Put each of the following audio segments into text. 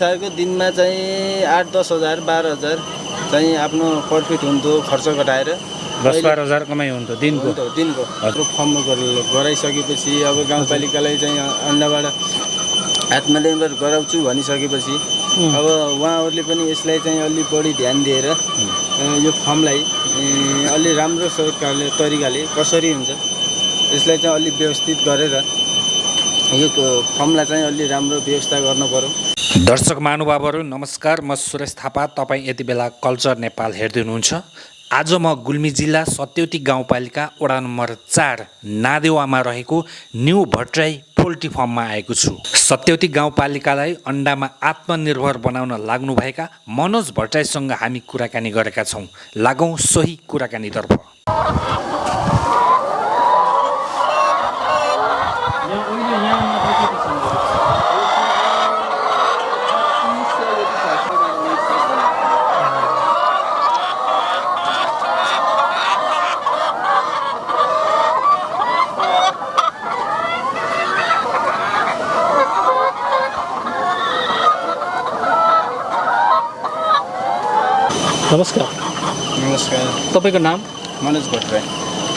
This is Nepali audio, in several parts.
को दिनमा चाहिँ 8-10 हजार 12 हजार चाहिँ आफ्नो प्रफिट हुन्थ्यो खर्च घटाएर 10-12 हजार कमाइ हुन्थ्यो दिनको फर्म गराइसकेपछि अब गाउँपालिकालाई चाहिँ अन्नबाट आत्मनिर्भर गराउँछु भनिसकेपछि अब उहाँहरूले पनि यसलाई चाहिँ अलि बढी ध्यान दिएर यो फर्मलाई अलि राम्रो तरिकाले कसरी हुन्छ यसलाई चाहिँ अलि व्यवस्थित गरेर यो फर्मलाई चाहिँ अलि राम्रो व्यवस्था गर्न पर्यो। दर्शक महानुभावहरू नमस्कार, म सुरेश थापा। तपाईँ यति बेला कल्चर नेपाल हेर्दै हुनुहुन्छ। आज म गुल्मी जिल्ला सत्यौती गाउँपालिका वडा नम्बर 4 नादेवामा रहेको न्यू भट्टराई पोल्ट्री फार्ममा आएको छु। सत्यौती गाउँपालिकालाई अन्डामा आत्मनिर्भर बनाउन लाग्नुभएका मनोज भट्टराईसँग हामी कुराकानी गरेका छौँ। लागौँ सोही कुराकानीतर्फ। नमस्कार। नमस्कार। तपाईको नाम? मनोज भट्टराई।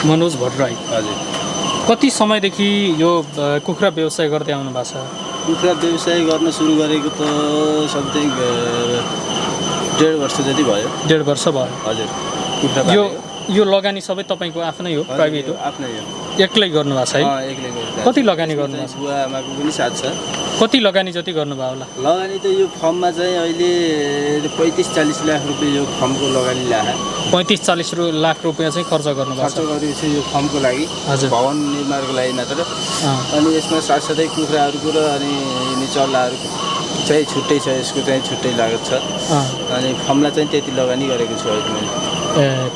मनोज भट्टराई। हजुर। कति समयदेखि यो कुखुरा व्यवसाय गर्दै आउनु भएको छ? कुखुरा व्यवसाय गर्न सुरु गरेको त सधैँ 1.5 वर्ष जति भयो। 1.5 वर्ष भयो। हजुर। कुखुरा यो लगानी सबै तपाईँको आफ्नै हो? प्राइभेट हो? आफ्नै हो। एक्लै गर्नुभएको छ है? एक्लै गर्नु। कति लगानी गर्नुभएको छ? बुवा आमाको पनि साथ छ। कति लगानी जति गर्नुभयो होला? लगानी त यो फर्ममा चाहिँ अहिले 35-40 लाख रुपियाँ यो फर्मको लगानी ल्याए। 35-40 लाख रुपियाँ चाहिँ खर्च गर्नुभएको छ? खर्च गरेपछि यो फर्मको लागि, भवन निर्माणको लागि मात्र। अनि यसमा साथसाथै कुखुराहरूको र अनि चल्लाहरूको चाहिँ छुट्टै छ, यसको चाहिँ छुट्टै लागत छ। अनि फर्मलाई चाहिँ त्यति लगानी गरेको छु अहिले मैले।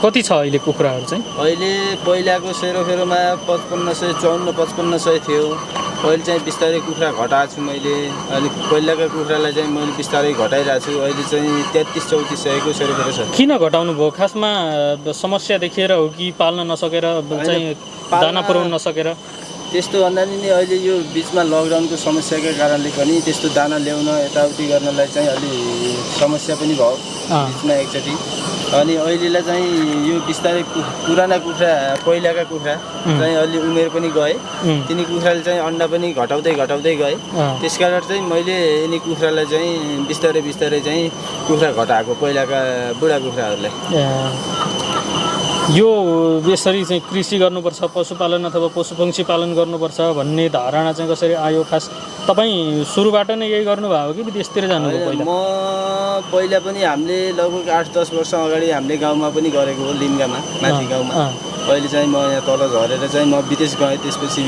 कति छ अहिले कुखुराहरू चाहिँ? अहिले पहिलाको सेरोफेरोमा 5500 थियो। अहिले चाहिँ बिस्तारै कुखुरा घटाएको छु मैले। अनि पहिलाका कुखुरालाई चाहिँ मैले बिस्तारै घटाइरहेको छु। अहिले चाहिँ 33-34 सेरोफेरो छ। किन घटाउनु भयो? खासमा समस्या देखेर हो कि पाल्न नसकेर चाहिँ दाना पुर्याउन नसकेर? त्यस्तो भन्दा नि अहिले यो बिचमा लकडाउनको समस्याका कारणले पनि त्यस्तो दाना ल्याउन यताउति गर्नलाई चाहिँ अलि समस्या पनि भयो बिचमा एकचोटि। अनि अहिलेलाई चाहिँ यो बिस्तारै पुराना कुखुरा, पहिलाका कुखुरा चाहिँ अलि उमेर पनि गए। तिनी कुखुराले चाहिँ अन्डा पनि घटाउँदै गए। त्यसकारण चाहिँ मैले यिनी कुखुरालाई चाहिँ बिस्तारै चाहिँ कुखुरा घटाएको पहिलाका बुढा कुखुराहरूलाई। यो यसरी चाहिँ कृषि गर्नुपर्छ, पशुपालन अथवा पशुपक्षी पालन गर्नुपर्छ भन्ने धारणा चाहिँ कसरी आयो? खास तपाईँ सुरुबाट नै यही गर्नुभयो हो कि विदेशतिर जानुभयो पहिला? म पहिला पनि हामीले लगभग 8-10 वर्ष अगाडि हामीले गाउँमा पनि गरेको हो, लिम्गामा, माथि गाउँमा। अहिले चाहिँ म यहाँ तल झरेर चाहिँ म विदेश गएँ। त्यसपछि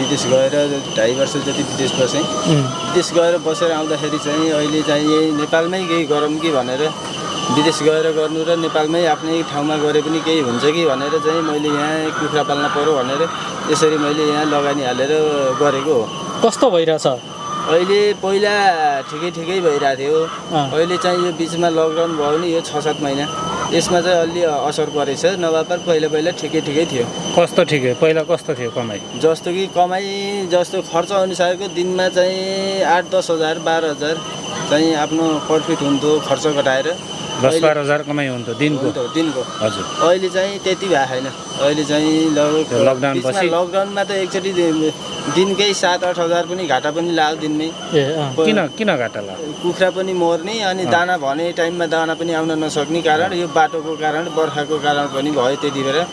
विदेश गएर 2.5 वर्ष जति विदेश बसेँ। विदेश गएर बसेर आउँदाखेरि चाहिँ अहिले चाहिँ यही नेपालमै केही गरौँ कि भनेर विदेश गएर गर्नु र नेपालमै आफ्नै ठाउँमा गरे पनि केही हुन्छ कि भनेर चाहिँ मैले यहाँ कुखुरा पाल्न पर्यो भनेर यसरी मैले यहाँ लगानी हालेर गरेको हो। कस्तो भइरहेछ अहिले? पहिला ठिकै भइरहेको थियो। अहिले चाहिँ यो बिचमा लकडाउन भयो नि, यो 6-7 महिना, यसमा चाहिँ अलि असर परेछ। नभए पहिला ठिकै थियो। कस्तो ठिकै? पहिला कस्तो थियो कमाइ? जस्तो कि कमाइ जस्तो खर्च अनुसारको दिनमा चाहिँ 8-10 हजार 12 हजार चाहिँ आफ्नो प्रफिट हुन्थ्यो खर्च घटाएर। 10-12 हजार कमाइ हुन्थ्यो दिनको। हजुर। अहिले चाहिँ त्यति भएको छैन। अहिले चाहिँ लगभग लकडाउनमा त एकचोटि दिनकै 7-8 हजार पनि घाटा पनि लाग्यो दिनमै। किन घाटा लाग्यो? कुखुरा पनि मर्ने, अनि दाना भने टाइममा दाना पनि आउन नसक्ने कारण, यो बाटोको कारण, बर्खाको कारण पनि भयो त्यति बेला।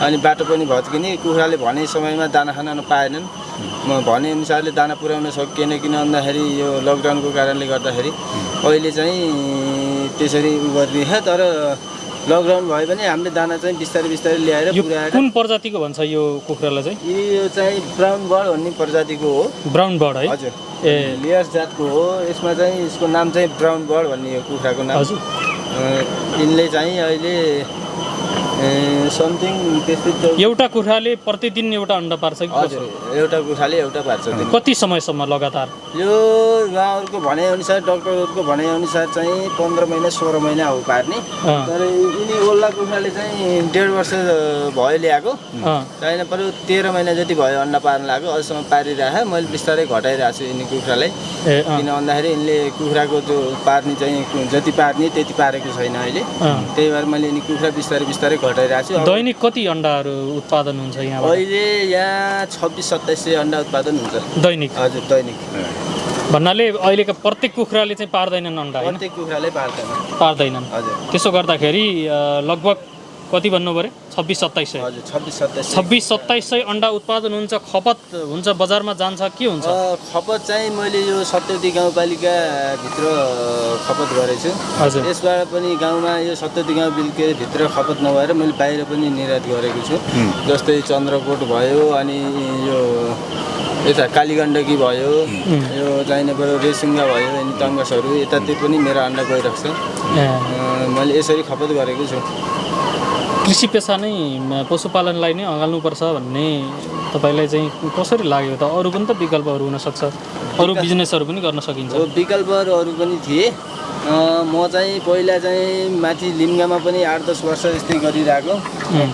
अनि बाटो पनि भत्किने, कुखुराले भने समयमा दाना खान पाएनन्। म भने अनुसारले दाना पुर्याउन सकिएन, किन भन्दाखेरि यो लकडाउनको कारणले गर्दाखेरि। अहिले चाहिँ त्यसरी गर्ने। तर लकडाउन भयो भने हामीले दाना चाहिँ बिस्तारै ल्याएर पुर्याएर। कुन प्रजातिको भन्छ यो कुखुरालाई चाहिँ? यो चाहिँ ब्राउन बर्ड भन्ने प्रजातिको हो। ब्राउन बर्ड है? हजुर। लेयर्स जातको हो। यसमा चाहिँ यसको नाम चाहिँ ब्राउन बर्ड भन्ने हो कुखुराको नाम। हजुर। यिनले चाहिँ अहिले समथिङ त्यस्तै एउटा कुखुराले प्रतिदिन एउटा अन्डा पार्छ कि हजुर एउटा कुखुराले एउटा पार्छ कति समयसम्म लगातार? यो उहाँहरूको भनाइअनुसार डक्टरहरूको भनाइअनुसार चाहिँ 15 महिना 16 महिना हो पार्ने। तर यिनी ओल्ला कुखुराले चाहिँ 1.5 वर्ष भयो ल्याएको चाहिन पऱ्यो 13 महिना जति भयो अन्डा पार्न लाग्यो। अहिलेसम्म पारिरहेको मैले बिस्तारै घटाइरहेको छु यिनी कुखुरालाई। किन भन्दाखेरि यिनले कुखुराको जो पार्ने चाहिँ जति पार्ने त्यति पारेको छैन अहिले। त्यही भएर मैले यिनी कुखुरा बिस्तारै बिस्तारै घटाइरहेको छु। दैनिक कति अन्डाहरू उत्पादन हुन्छ यहाँ? अहिले यहाँ 26-2700 अन्डा उत्पादन हुन्छ दैनिक। हजुर दैनिक भन्नाले अहिलेको प्रत्येक कुखुराले चाहिँ पार्दैनन् अन्डा? प्रत्येक कुखुराले पार्दैनन्। हजुर त्यसो गर्दाखेरि लगभग कति भन्नु पऱ्यो? 26-2700। हजुर 26-2700 26-2700 अन्डा उत्पादन हुन्छ। खपत हुन्छ, बजारमा जान्छ के हुन्छ? खपत चाहिँ मैले यो सत्यवती गाउँपालिकाभित्र खपत गरेछु। यसबाट पनि गाउँमा यो सत्यवती गाउँपालिकाभित्र खपत नभएर मैले बाहिर पनि निर्यात गरेको छु। जस्तै चन्द्रकोट भयो, अनि यो यता कालीगण्डकी भयो, यो चाहिने पऱ्यो रेसिङ्गा भयो, अनि तङ्गसहरू यतातिर पनि मेरो अन्डा गइरहेको छ। मैले यसरी खपत गरेको छु। कृषि पेसा नै पशुपालनलाई नै अँगाल्नुपर्छ भन्ने तपाईँलाई चाहिँ कसरी लाग्यो त? अरू पनि त विकल्पहरू हुनसक्छ, अरू बिजनेसहरू पनि गर्न सकिन्छ। विकल्पहरू अरू पनि थिए। म चाहिँ पहिला चाहिँ माथि लिम्गामा पनि 8-10 वर्ष यस्तै गरिरहेको।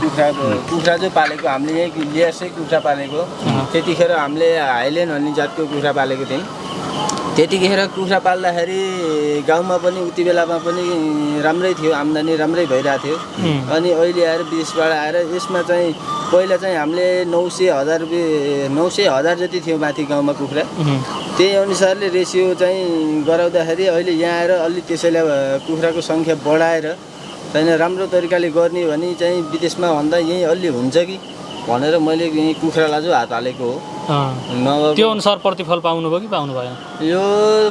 कुखुरा जो पालेको हामीले यहीँ लियासै कुखुरा पालेको। त्यतिखेर हामीले हाइल्यान्ड भन्ने जातको कुखुरा पालेको थियौँ। त्यतिखेर कुखुरा पाल्दाखेरि गाउँमा पनि उति बेलामा पनि राम्रै थियो, आम्दानी राम्रै भइरहेको थियो। अनि अहिले आएर विदेशबाट आएर यसमा चाहिँ पहिला चाहिँ हामीले 900,000 रुपियाँ 900,000 जति थियो माथि गाउँमा कुखुरा। त्यही अनुसारले रेसियो चाहिँ गराउँदाखेरि अहिले यहाँ आएर अलि त्यसैले कुखुराको सङ्ख्या बढाएर चाहिँ राम्रो तरिकाले गर्ने भने चाहिँ विदेशमा भन्दा यहीँ अलि हुन्छ कि भनेर मैले यहीँ कुखुरालाई चाहिँ हात हालेको हो। त्यो अनुसार प्रतिफल पाउनुभयो कि पाउनु भएन? यो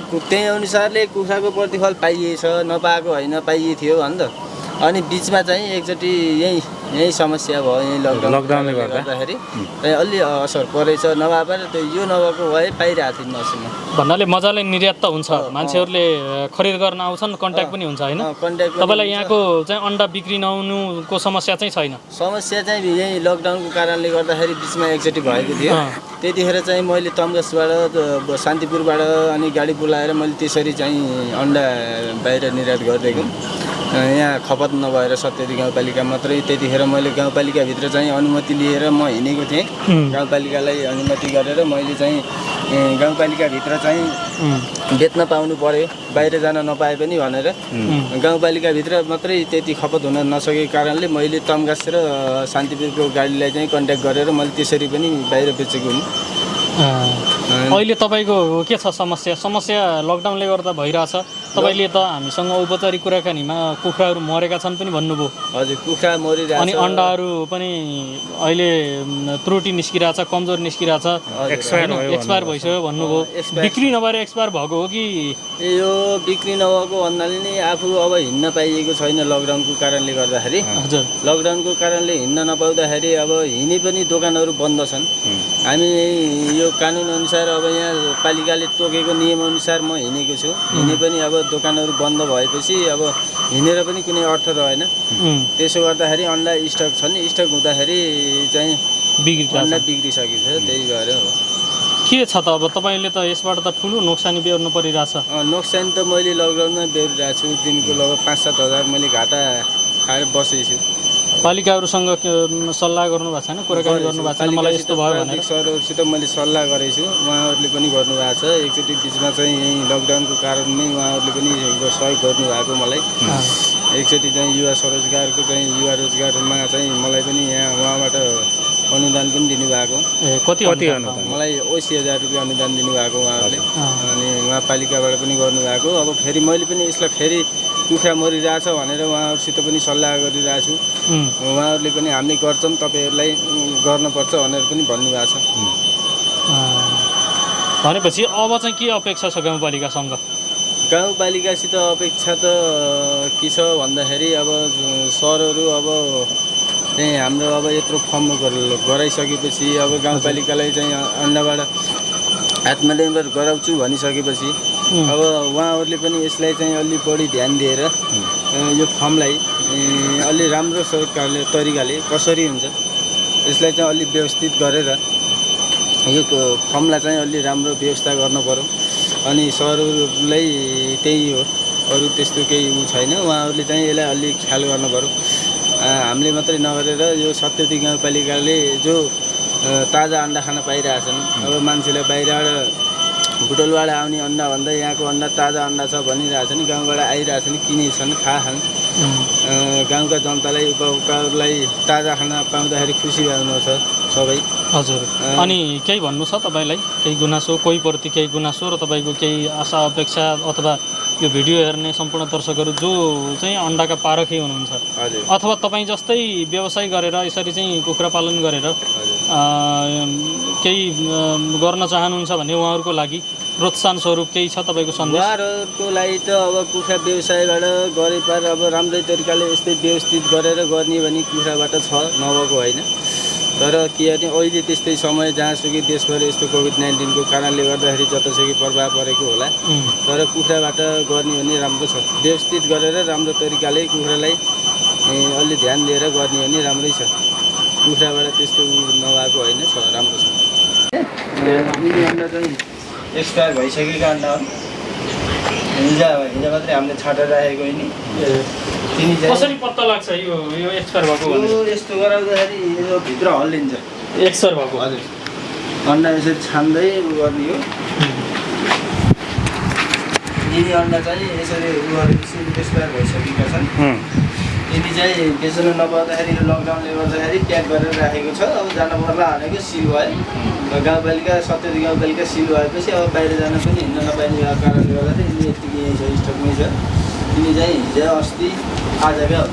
त्यही अनुसारले कुखुराको प्रतिफल पाइएछ, नपाएको होइन, पाइए थियो भन् त। अनि बिचमा चाहिँ एकचोटि यही समस्या भयो, यही लकडाउनले गर्दाखेरि अलि असर परेछ। नभए पनि त्यो यो नभएको भए पाइरहेको थिएँ मसिनमा। भन्नाले मजाले निर्यात त हुन्छ, मान्छेहरूले खरिद गर्न आउँछन्, कन्ट्याक्ट पनि हुन्छ होइन? तपाईँलाई यहाँको चाहिँ अन्डा बिक्री नहुनुको समस्या चाहिँ छैन? समस्या चाहिँ यही लकडाउनको कारणले गर्दाखेरि बिचमा एकचोटि भएको थियो। त्यतिखेर चाहिँ मैले तम्गसबाट शान्तिपुरबाट अनि गाडी बोलाएर मैले त्यसरी चाहिँ अन्डा बाहिर निर्यात गरिदिएको। यहाँ खपत नभएर सत्यवती गाउँपालिका मात्रै। त्यतिखेर मैले गाउँपालिकाभित्र चाहिँ अनुमति लिएर म हिँडेको थिएँ। गाउँपालिकालाई अनुमति गरेर मैले चाहिँ गाउँपालिकाभित्र चाहिँ बेच्न पाउनु पर्यो, बाहिर जान नपाए पनि भनेर। गाउँपालिकाभित्र मात्रै त्यति खपत हुन नसकेको कारणले मैले तम्गास र शान्तिपुरको गाडीलाई चाहिँ कन्ट्याक्ट गरेर मैले त्यसरी पनि बाहिर बेचेको हुँ। अहिले तपाईँको के छ समस्या लकडाउनले गर्दा भइरहेछ? तपाईँले त हामीसँग औपचारिक कुराकानीमा कुखुराहरू मरेका छन् पनि भन्नुभयो। हजुर कुखुरा मरिरहेछ। अनि अन्डाहरू पनि अहिले त्रुटि निस्किरहेछ, कमजोर निस्किरहेछ, एक्सपायर भइसक्यो भन्नुभयो। बिक्री नभएर एक्सपायर भएको हो कि? यो बिक्री नभएको भन्नाले नि आफू अब हिँड्न पाइएको छैन लकडाउनको कारणले गर्दाखेरि। हजुर लकडाउनको कारणले हिँड्न नपाउँदाखेरि अब हिँडे पनि दोकानहरू बन्द छन्। हामी यो कानुन अनुसार अब यहाँ पालिकाले तोकेको नियमअनुसार म हिँडेको छु। हिँडे पनि अब दोकानहरू बन्द भएपछि अब हिँडेर पनि कुनै अर्थ रहेन। त्यसो गर्दाखेरि अन्डा स्टक छन्, स्टक हुँदाखेरि चाहिँ अन्डा बिग्रिसकेको छ। त्यही भएर हो। के छ त अब तपाईँले त यसबाट त ठुलो नोक्सानी बेहोर्नु परिरहेछ? नोक्सानी त मैले लकडाउनमा बेहोरिरहेको छु। दिनको लगभग 5-7 हजार मैले घाटा खाएर बसेको छु। पालिकाहरूसँग सल्लाह गर्नुभएको छैन, कुराकानी गर्नुभएको छैन? मलाई यस्तो भयो भनेर सरहरूसित मैले सल्लाह गरेको छु, उहाँहरूले पनि गर्नुभएको छ। एकचोटि बिचमा चाहिँ यही लकडाउनको कारणमै उहाँहरूले पनि सहयोग गर्नुभएको मलाई। एकचोटि चाहिँ युवा स्वरोजगारको चाहिँ युवा रोजगारमा चाहिँ मलाई पनि यहाँ उहाँबाट अनुदान पनि दिनुभएको। कति अनुदान? मलाई 80,000 रुपियाँ अनुदान दिनुभएको उहाँहरूले। अनि उहाँ पालिकाबाट पनि गर्नुभएको। अब फेरि मैले पनि यसलाई फेरि कुखुरा मरिरहेछ भनेर उहाँहरूसित पनि सल्लाह गरिरहेको छु। उहाँहरूले पनि हामीले गर्छौँ, तपाईँहरूलाई गर्नुपर्छ भनेर पनि भन्नुभएको छ। भनेपछि अब चाहिँ के अपेक्षा छ गाउँपालिकासँग? गाउँपालिकासित अपेक्षा त के छ भन्दाखेरि अब सरहरू अब चाहिँ हाम्रो अब यत्रो फर्म गराइसकेपछि अब गाउँपालिकालाई चाहिँ अन्डाबाट आत्मनिर्भर गराउँछु भनिसकेपछि अब उहाँहरूले पनि यसलाई चाहिँ अलि बढी ध्यान दिएर यो फर्मलाई अलि राम्रो सरकारले तरिकाले कसरी हुन्छ यसलाई चाहिँ अलि व्यवस्थित गरेर यो फर्मलाई चाहिँ अलि राम्रो व्यवस्था गर्नु पर्यो। अनि सरहरूलाई त्यही हो, अरू त्यस्तो केही छैन। उहाँहरूले चाहिँ यसलाई अलि ख्याल गर्नु पर्यो। हामीले मात्रै नगरेर यो सत्यवती गाउँपालिकाले जो ताजा अन्डा खान पाइरहेछन्, अब मान्छेले बाहिरबाट बुटोलबाट आउने अन्डा भन्दा यहाँको अन्डा ताजा अन्डा छ भनिरहेछन्, गाउँबाट आइरहेछन्, किनेछन्, खाछन्। गाउँका जनतालाई उपभोक्ताहरूलाई ताजा खाना पाउँदाखेरि खुसी हुनुहुन्छ सबै। हजुर, अनि केही भन्नु छ तपाईँलाई, केही गुनासो, कोहीप्रति केही गुनासो र तपाईँको केही आशा अपेक्षा अथवा यो भिडियो हेर्ने सम्पूर्ण दर्शकहरू जो चाहिँ अन्डाका पारखी हुनुहुन्छ अथवा तपाईँ जस्तै व्यवसाय गरेर यसरी चाहिँ कुखुरा पालन गरेर केही गर्न चाहनुहुन्छ भने उहाँहरूको लागि प्रोत्साहन स्वरूप केही छ तपाईँको सन्देश? उहाँहरूको लागि त अब कुखुरा व्यवसायबाट गरे पार अब राम्रै तरिकाले यस्तै व्यवस्थित गरेर गर्ने भने कुखुराबाट छ, नभएको होइन। तर के भने अहिले त्यस्तै समय जहाँसुकै देशभर यस्तो कोभिड-19 कारणले गर्दाखेरि जतासुकै प्रभाव परेको होला। तर कुखुराबाट गर्ने भने राम्रो छ, व्यवस्थित गरेर राम्रो तरिकाले कुखुरालाई अलि ध्यान दिएर गर्ने भने राम्रै छ। कुखुराबाट त्यस्तो नभएको होइन, छ, राम्रो छ। यिनी अन्डा चाहिँ एक्सपायर भइसकेको अन्डा हो। हिजो मात्रै हामीले छाटेर राखेको होइन। कसरी पत्ता लाग्छ यो एक्सपायर भएको? यस्तो गराउँदाखेरि यो भित्र हल्लिन्छ एक्सपायर भएको। हजुर, अन्डा यसरी छान्दै गर्ने हो। यिनी अन्डा चाहिँ यसरी एक्सपायर भइसकेका छन्। यिनी चाहिँ बेच्न नपाउँदाखेरि यो लकडाउनले गर्दाखेरि प्याक गरेर राखेको छ। अब जान पर्ला भनेको सिल भयो। गाउँपालिका सत्यवती गाउँपालिका सिल भएपछि अब बाहिर जान पनि हिँड्न नपाइने कारणले गर्दाखेरि यिनी यतिकै यहीँ छ, स्टकमै छ। यिनी चाहिँ हिजो अस्ति आजकै हो।